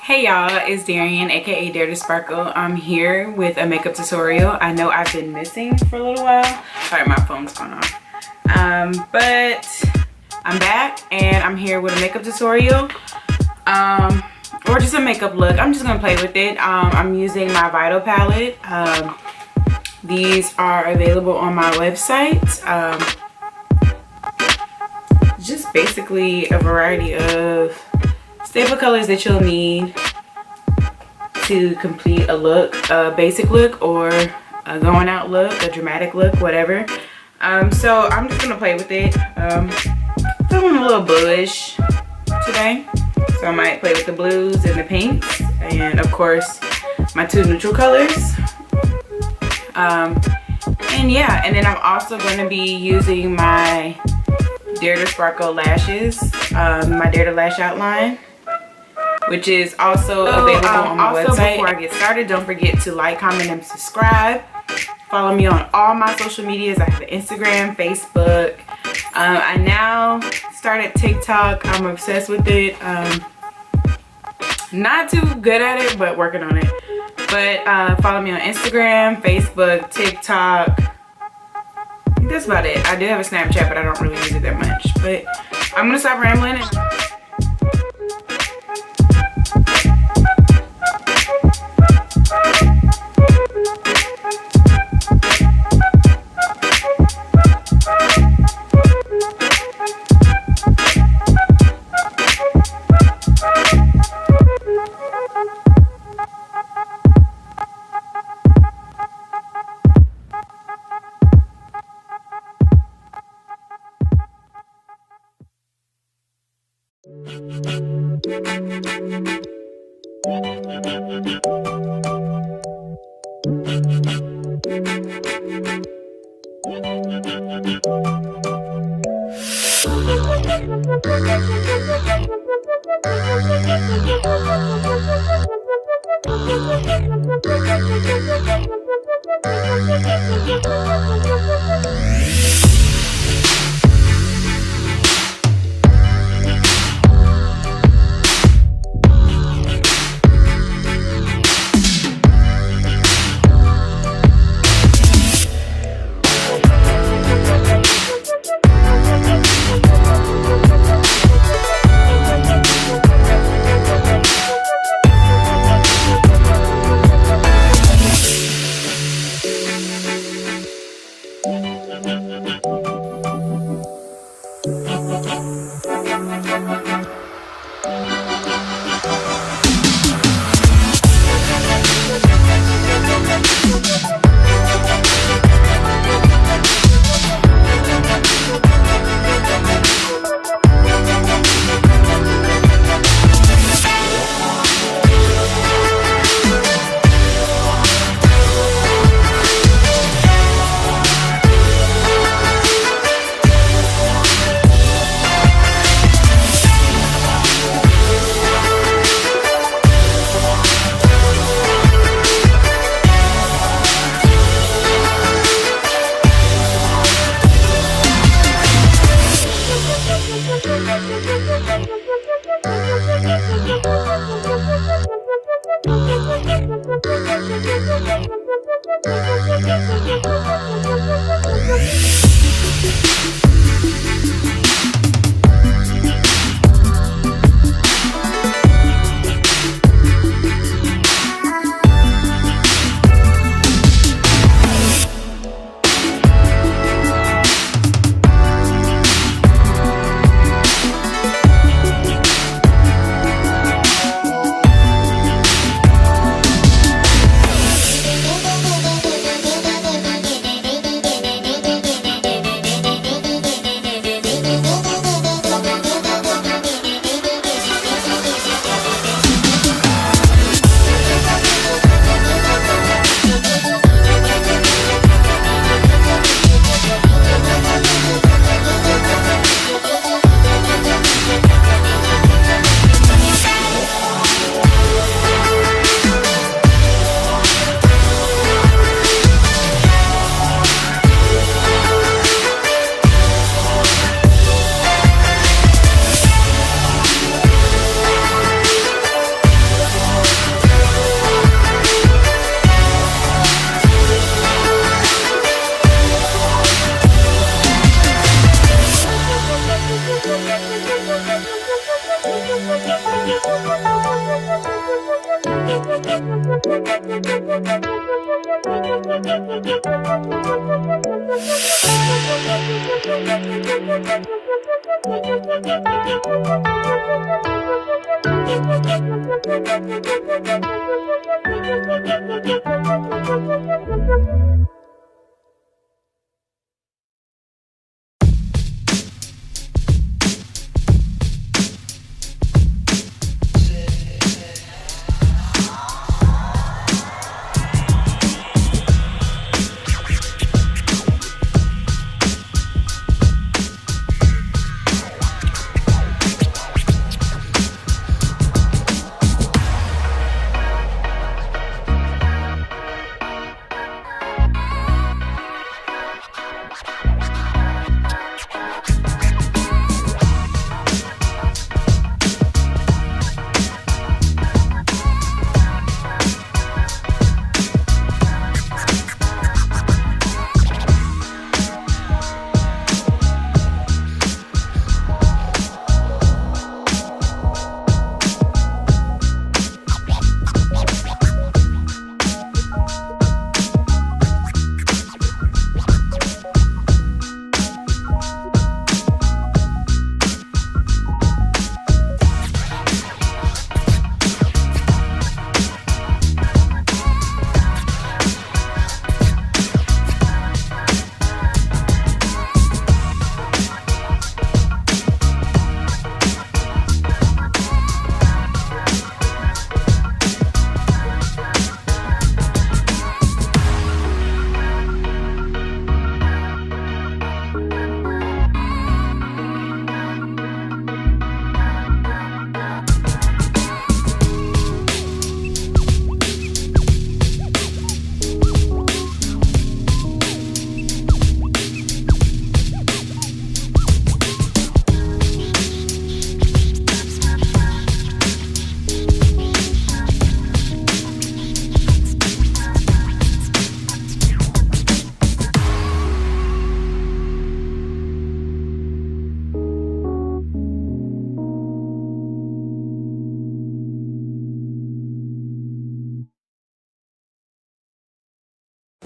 Hey y'all, it's Darian, aka Dar2Sparkle. I'm here with a makeup tutorial. I know I've been missing for a little while. Sorry, my phone's gone off. But I'm back and I'm here with a makeup tutorial. Or just a makeup look. I'm just gonna play with it. I'm using my Vital palette. These are available on my website. Just basically a variety of staple colors that you'll need to complete a look, a basic look or a going out look, a dramatic look, whatever. So I'm just gonna play with it. Feeling a little bluish today, so I might play with the blues and the pinks, and of course my two neutral colors. And yeah, and then I'm also going to be using my Dar2Sparkle lashes, my Dare to Lash outline, which is also available on my website. Before I get started, don't forget to like, comment, and subscribe. Follow me on all my social medias. I have Instagram, Facebook. I now started TikTok. I'm obsessed with it. Not too good at it, but working on it. But follow me on Instagram, Facebook, TikTok. I think that's about it. I do have a Snapchat, but I don't really use it that much. But I'm gonna stop rambling.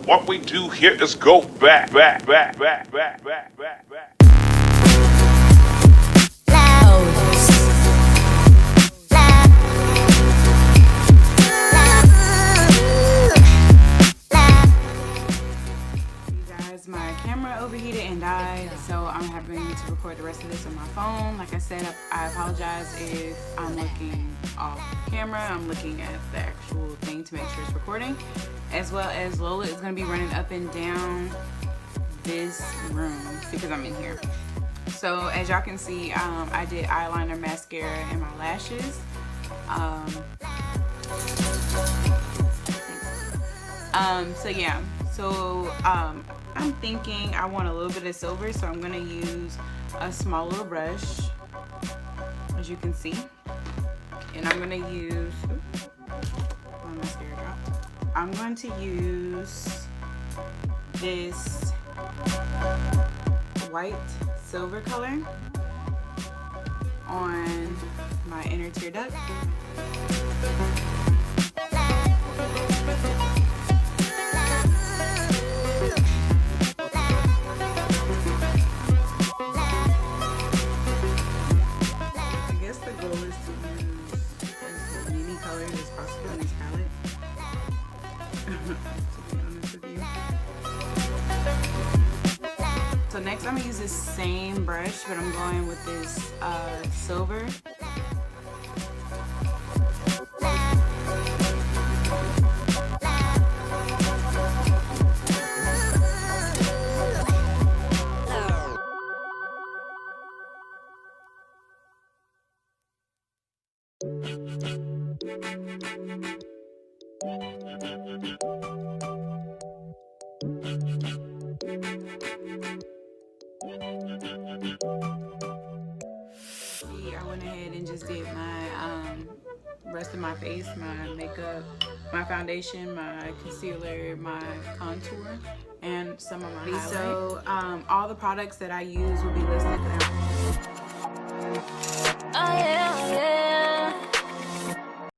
What we do here is go back. My camera overheated and died, so I'm having to record the rest of this on my phone. Like I said, I apologize if I'm looking off camera. I'm looking at the actual thing to make sure it's recording, as well as Lola is going to be running up and down this room because I'm in here. So as y'all can see, I did eyeliner, mascara, and my lashes. So yeah, so I'm thinking I want a little bit of silver, so I'm gonna use a smaller brush, as you can see, and I'm gonna use, my mascara dropped. I'm going to use this white silver color on my inner tear duct. So next I'm gonna use this same brush, but I'm going with this silver. I went ahead and just did my rest of my face, my makeup, my foundation, my concealer, my contour, and some of my highlight. So all the products that I use will be listed down. Oh yeah, yeah.